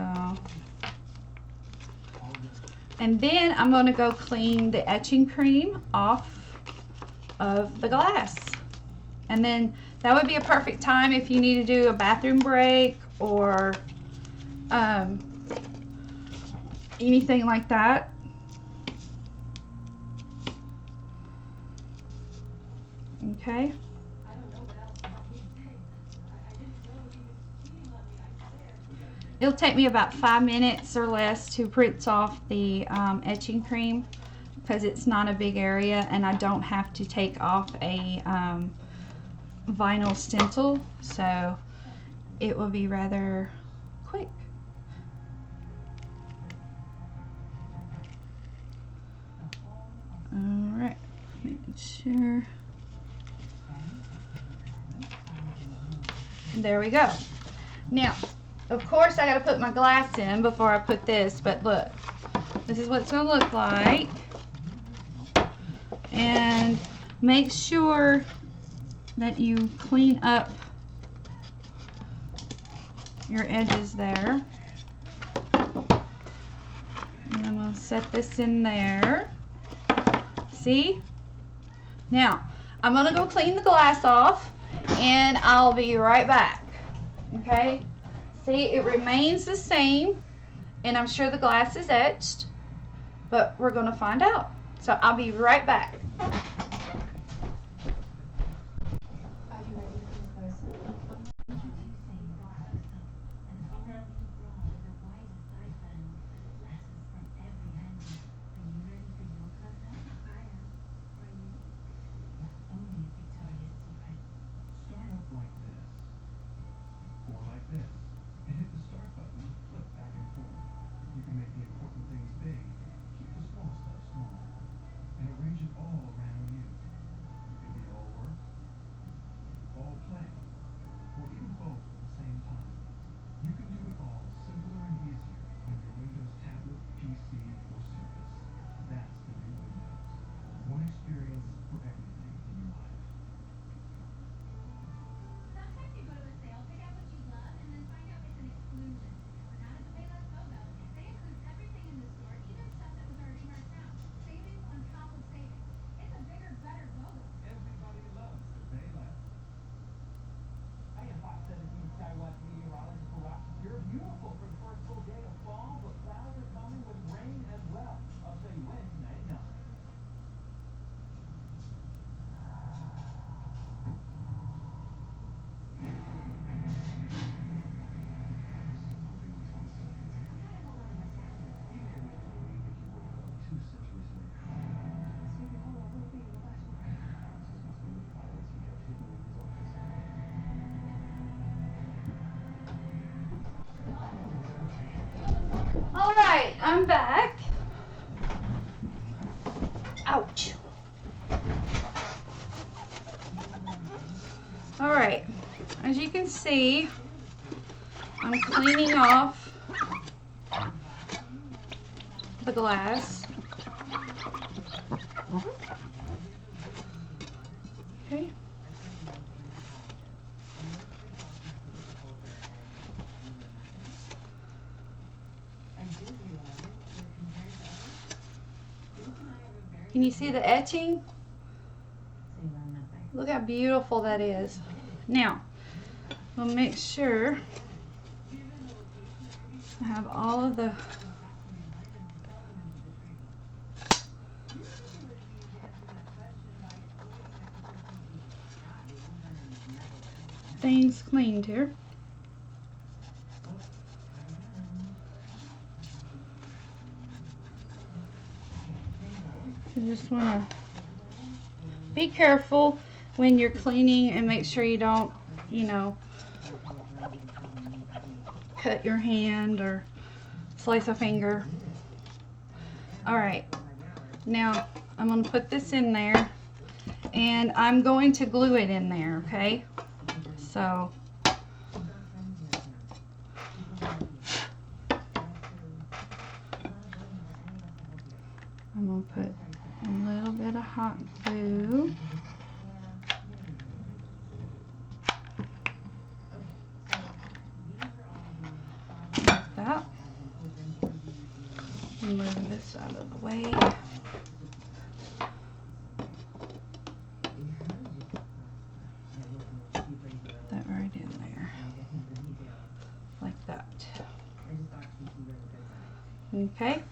And then I'm going to go clean the etching cream off of the glass. And then that would be a perfect time if you need to do a bathroom break or anything like that. Okay. It'll take me about 5 minutes or less to rinse off the etching cream because it's not a big area and I don't have to take off a vinyl stencil, so it will be rather quick. Alright, making sure. There we go. Now, of course, I got to put my glass in before I put this, but look, this is what it's going to look like. And make sure that you clean up your edges there. And I'm going to set this in there. See? Now, I'm going to go clean the glass off, and I'll be right back. Okay? See, it remains the same, and I'm sure the glass is etched, but we're going to find out. So I'll be right back. I'm back. Ouch. All right, as you can see, I'm cleaning off the glass. Okay. Can you see the etching? Look how beautiful that is. Now, we'll make sure I have all of the things cleaned here. You just want to be careful when you're cleaning and make sure you don't, you know, cut your hand or slice a finger. All right, now I'm going to put this in there and I'm going to glue it in there, okay? So I'm going to put a little bit of hot glue. Like that. Move this out of the way. That right in there. Like that. Okay.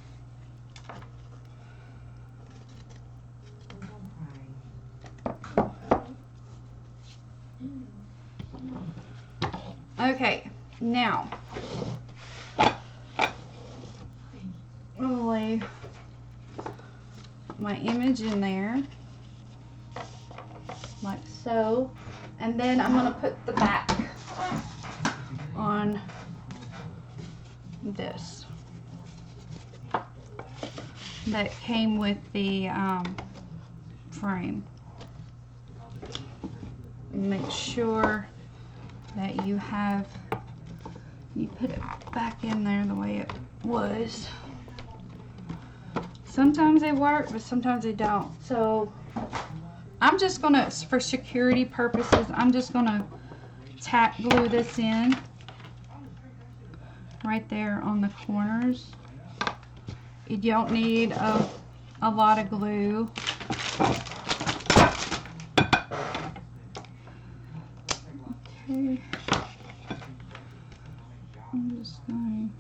Okay, now I'll lay my image in there like so, and then I'm going to put the back on this that came with the frame. Make sure that you put it back in there the way it was. Sometimes they work, but sometimes they don't. So I'm just gonna, for security purposes, I'm just gonna tack glue this in right there on the corners. You don't need a lot of glue. Okay. I'm just going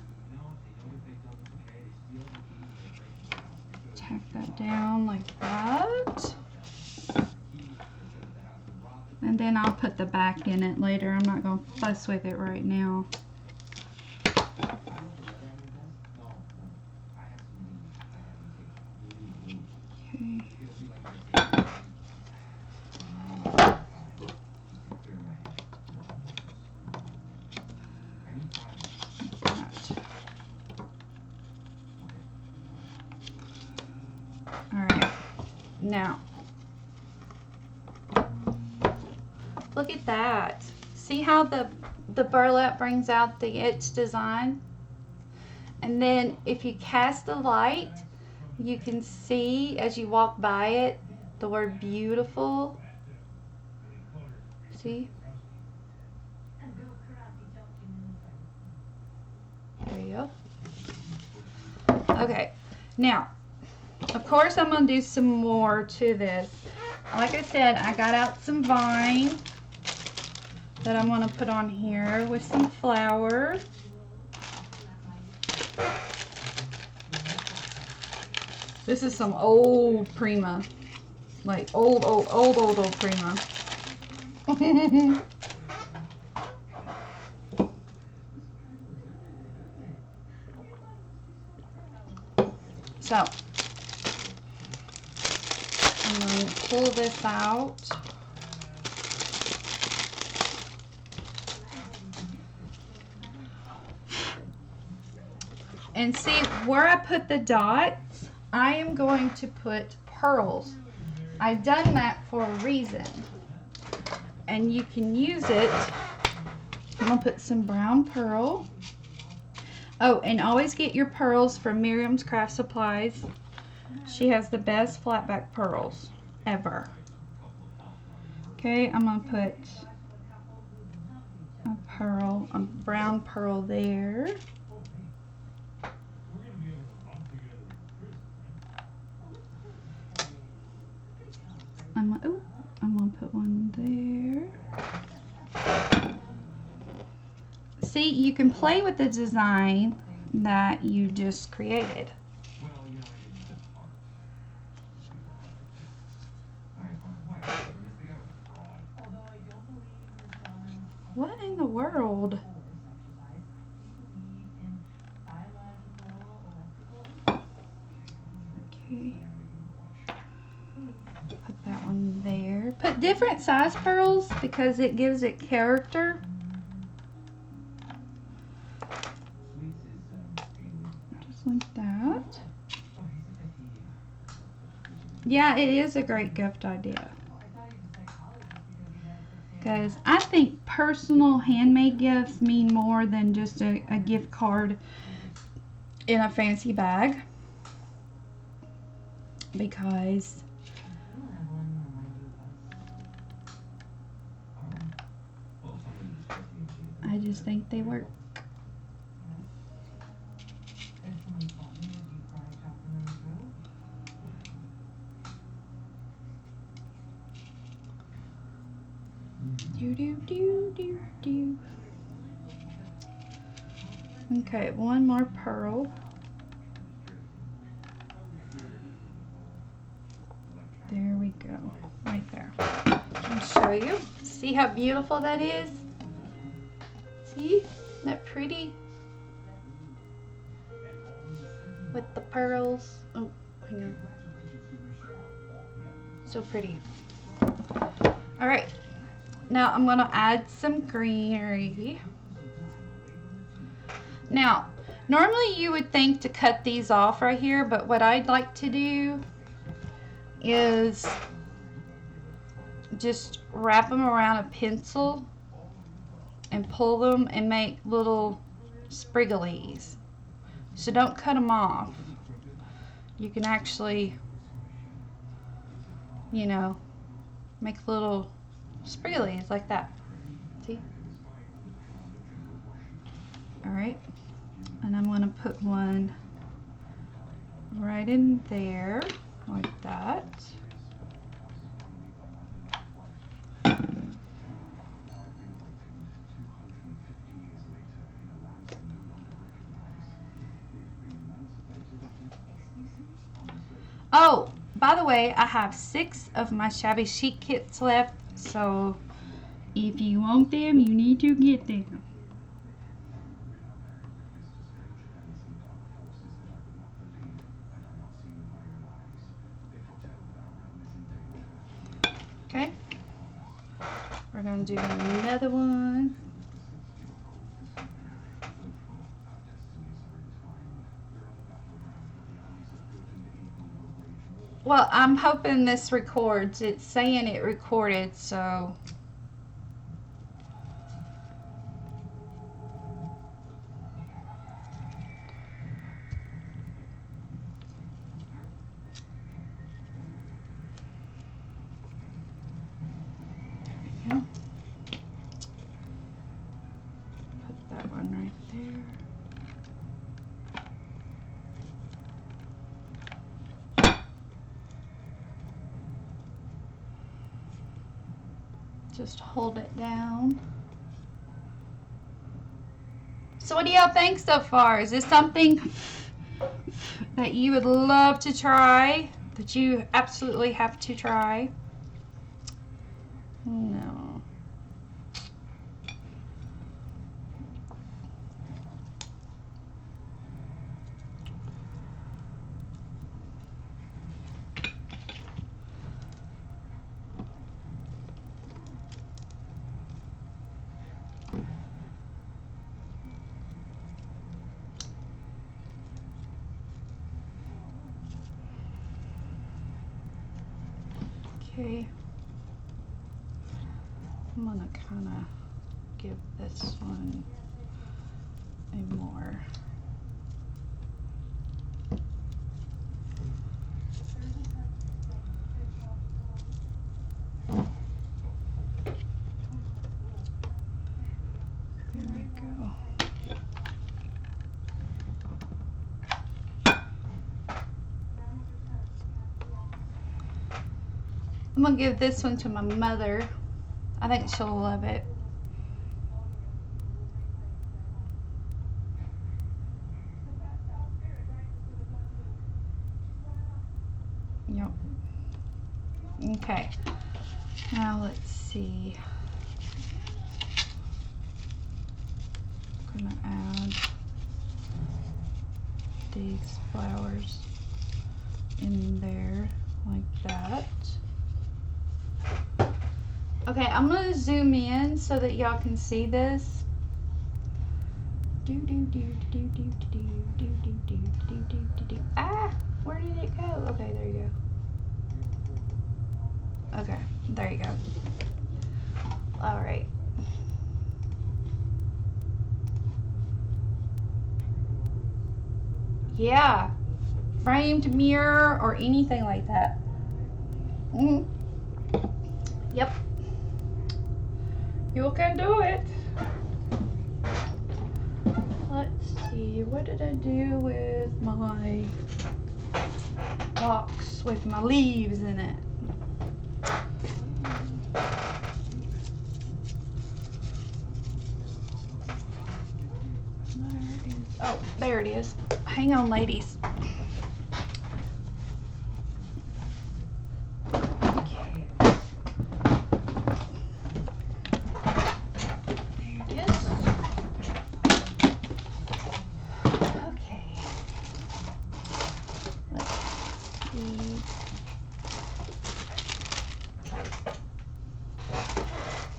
to tack that down like that. And then I'll put the back in it later. I'm not going to fuss with it right now. Okay. Alright, now, look at that. See how the burlap brings out the etched design? And then if you cast the light, you can see as you walk by it, the word beautiful. See? There you go. Okay, now, of course, I'm going to do some more to this. Like I said, I got out some vine that I'm going to put on here with some flour. This is some old Prima. Like old Prima. So, I'm going to pull this out. And see where I put the dots, I am going to put pearls. I've done that for a reason. And you can use it. I'm going to put some brown pearl. Oh, and always get your pearls from Miriam's Craft Supplies. She has the best flatback pearls ever. Okay, I'm going to put a brown pearl there. I'm going to put one there. See, you can play with the design that you just created. What in the world? Okay. Put that one there. Put different size pearls because it gives it character. Just like that. Yeah, it is a great gift idea. Because I think personal handmade gifts mean more than just a gift card in a fancy bag. Because I just think they work. Do. Okay, one more pearl. There we go, right there. I'll show you. See how beautiful that is? See? Isn't that pretty? With the pearls. Oh, hang on. So pretty. All right. Now I'm going to add some greenery. Now, normally you would think to cut these off right here, but what I'd like to do is just wrap them around a pencil and pull them and make little spriggles. So don't cut them off. You can actually, you know, make little spriggles like that. See? All right. And I'm going to put one right in there like that. Oh, by the way, I have 6 of my shabby chic kits left, so if you want them, you need to get them. Okay, we're going to do another one. Well, I'm hoping this records. It's saying it recorded, so. Yeah. Put that one right there. Just hold it down. So what do y'all think so far? Is this something that you would love to try? That you absolutely have to try? No. Okay. I'm gonna kind of give this one a more. There we go. I'm gonna give this one to my mother. I think she'll love it. Yep. Okay. Now let's see. I'm gonna add these flowers in there like that. Okay, I'm gonna zoom in so that y'all can see this. Ah, where did it go? Okay, there you go. Okay, there you go. All right. Yeah, framed mirror or anything like that. Yep. You can do it. Let's see, what did I do with my box with my leaves in it? Oh, there it is. Hang on, ladies.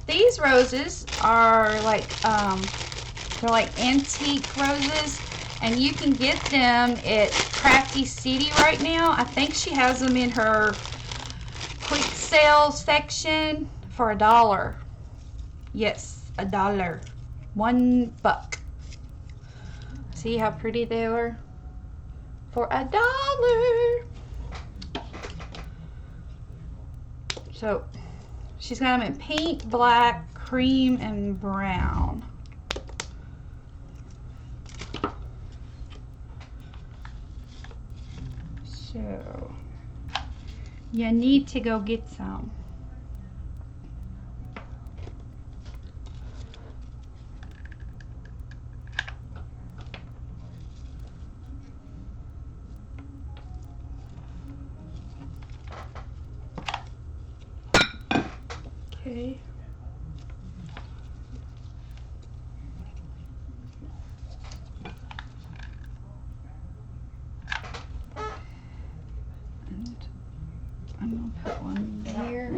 These roses are like they're like antique roses, and you can get them at Crafty City right now. I think she has them in her quick sale section for $1. Yes, $1. $1. See how pretty they are? For $1. So she's got them in pink, black, cream, and brown. So you need to go get some. Okay. And I'm gonna put one there.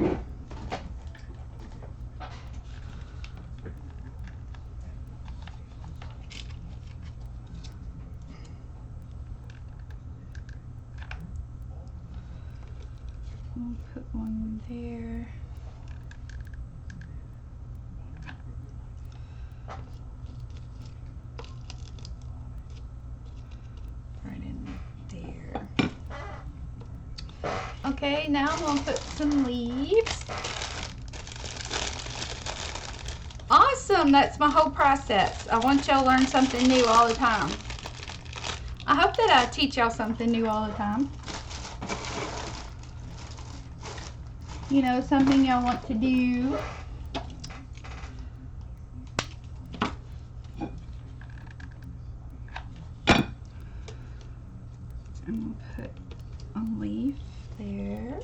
I'll put one there. Okay, now I'm going to put some leaves. Awesome, that's my whole process. I want y'all to learn something new all the time. I hope that I teach y'all something new all the time. You know, something y'all want to do. I'm going to put a leaf there.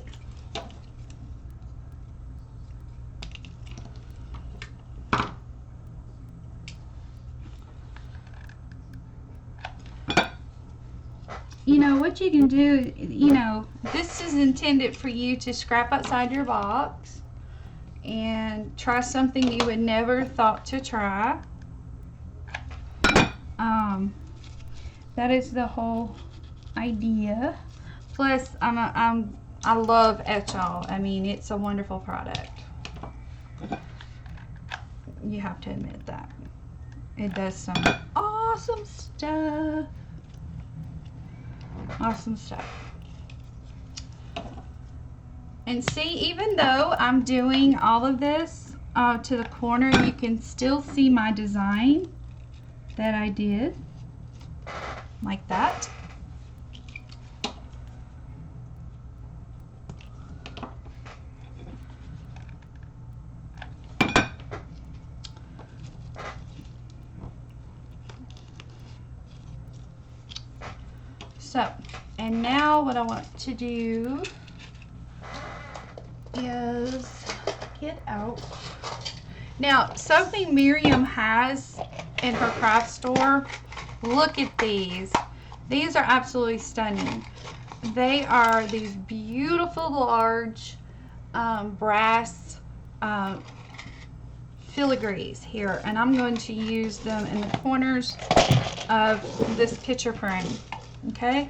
You know, what you can do, you know, this is intended for you to scrap outside your box and try something you would never thought to try. That is the whole idea. Plus, I love Etchall. I mean, it's a wonderful product. You have to admit that. It does some awesome stuff. Awesome stuff. And see, even though I'm doing all of this to the corner, you can still see my design that I did, like that. So, and now what I want to do is get out. Now, something Miriam has in her craft store, look at these. These are absolutely stunning. They are these beautiful large brass filigrees here, and I'm going to use them in the corners of this picture frame. Okay,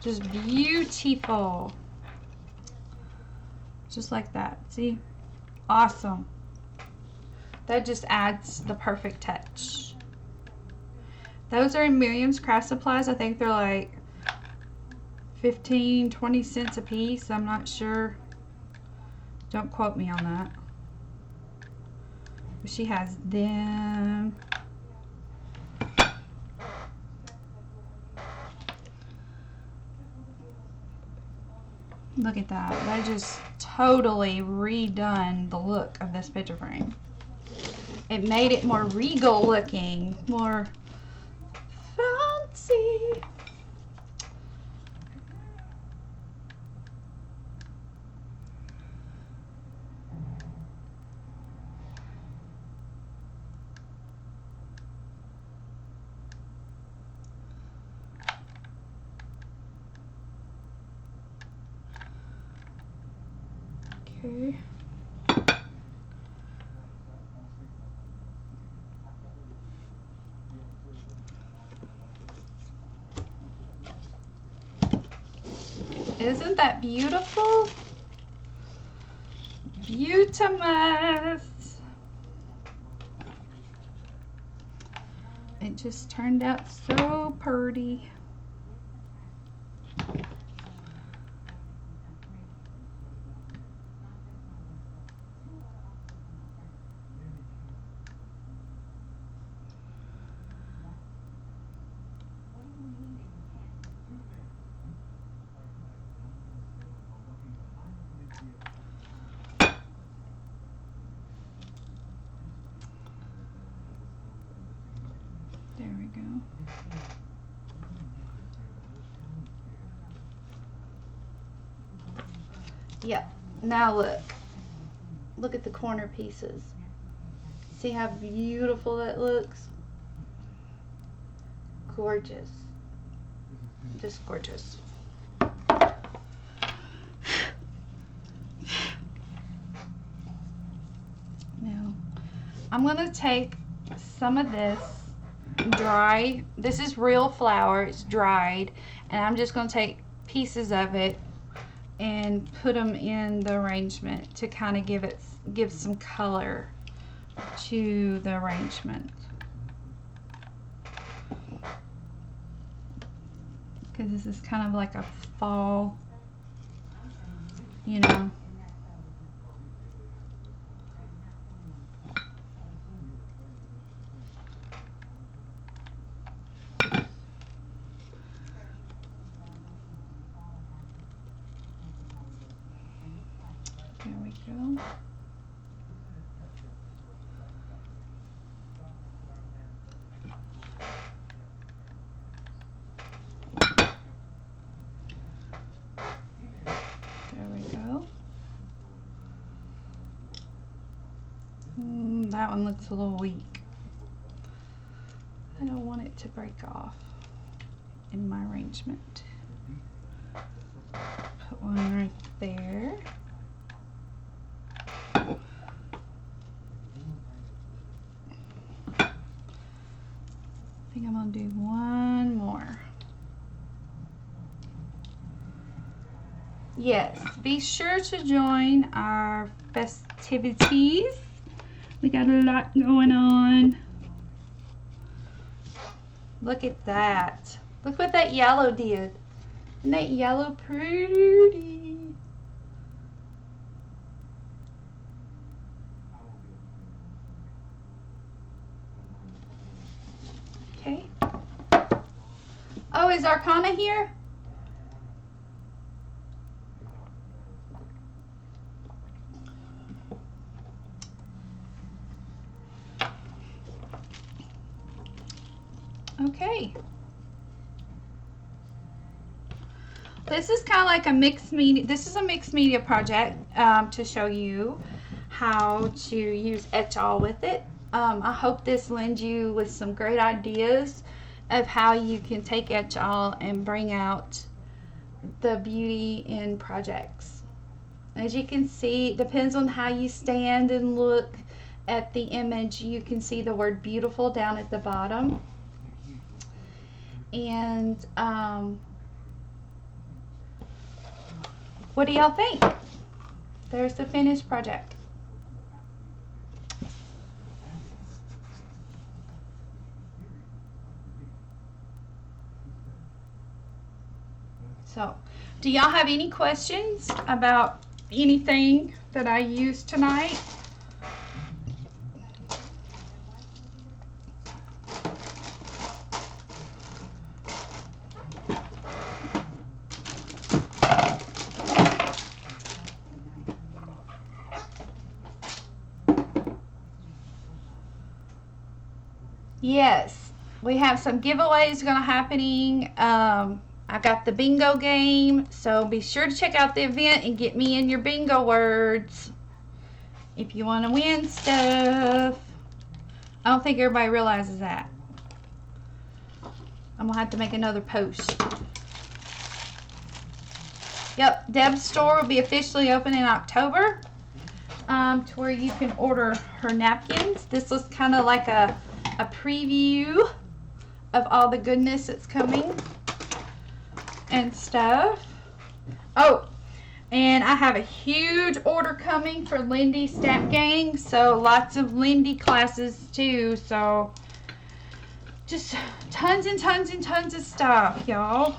just beautiful, just like that. See, awesome. That just adds the perfect touch. Those are in Miriam's Craft Supplies. I think they're like 15-20 cents a piece. I'm not sure, don't quote me on that, but she has them. Look at that. That just totally redone the look of this picture frame. It made it more regal looking, more fancy. Okay. Isn't that beautiful? Beautimous. It just turned out so pretty. There we go. Yep. Now look. Look at the corner pieces. See how beautiful that looks? Gorgeous. Just gorgeous. Now, I'm going to take some of this dry. This is real flour. It's dried. And I'm just going to take pieces of it and put them in the arrangement to kind of give some color to the arrangement. Because this is kind of like a fall, you know. There we go. There we go. That one looks a little weak. I don't want it to break off in my arrangement. Put one right there. I think I'm gonna do one more. Yes, be sure to join our festivities. We got a lot going on. Look at that. Look what that yellow did. Isn't that yellow pretty? Okay. Oh, is Arcana here? Okay. This is kind of like a mixed media. This is a mixed media project to show you how to use Etchall with it. I hope this lends you with some great ideas of how you can take Etchall and bring out the beauty in projects. As you can see, it depends on how you stand and look at the image. You can see the word beautiful down at the bottom. And what do y'all think? There's the finished project. So, do y'all have any questions about anything that I used tonight? Yes, we have some giveaways going to happening. I got the bingo game, so be sure to check out the event and get me in your bingo words if you want to win stuff. I don't think everybody realizes that. I'm going to have to make another post. Yep, Deb's store will be officially open in October to where you can order her napkins. This was kind of like a preview of all the goodness that's coming and stuff. Oh, and I have a huge order coming for Lindy Stamp Gang, so lots of Lindy classes too, so just tons and tons and tons of stuff, y'all.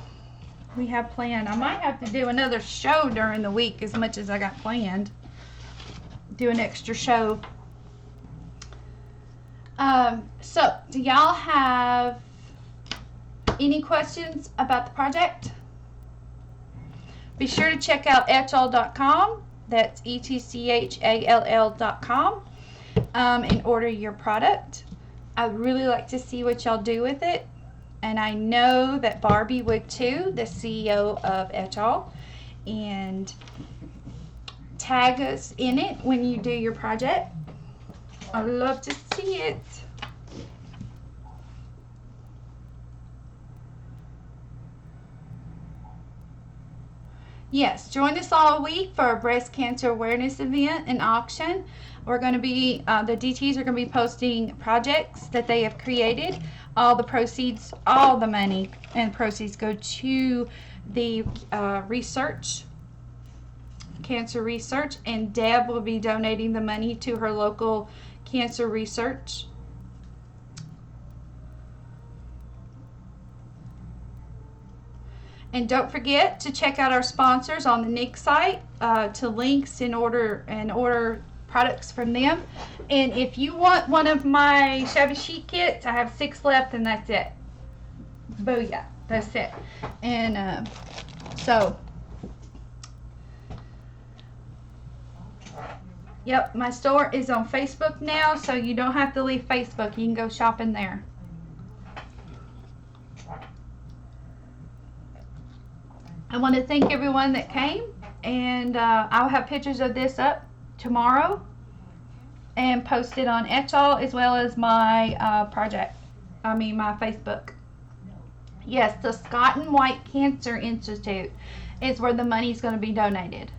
We have planned. I might have to do another show during the week as much as I got planned. Do an extra show. So, do y'all have any questions about the project? Be sure to check out etchall.com. That's etchall.com and order your product. I'd really like to see what y'all do with it. And I know that Barbie would too, the CEO of Etchall. And tag us in it when you do your project. I'd love to see it. Yes, join us all week for a breast cancer awareness event and auction. We're going to be, the DTs are going to be posting projects that they have created. All the proceeds, all the money and proceeds go to the research, cancer research, and Deb will be donating the money to her local cancer research. And don't forget to check out our sponsors on the Nick site to links and order products from them. And if you want one of my shabby chic kits, I have 6 left and that's it. Booyah, that's it. And so, yep, my store is on Facebook now, so you don't have to leave Facebook. You can go shopping there. I want to thank everyone that came, and I'll have pictures of this up tomorrow and post it on Etchall as well as my my Facebook. Yes, the Scott and White Cancer Institute is where the money is going to be donated.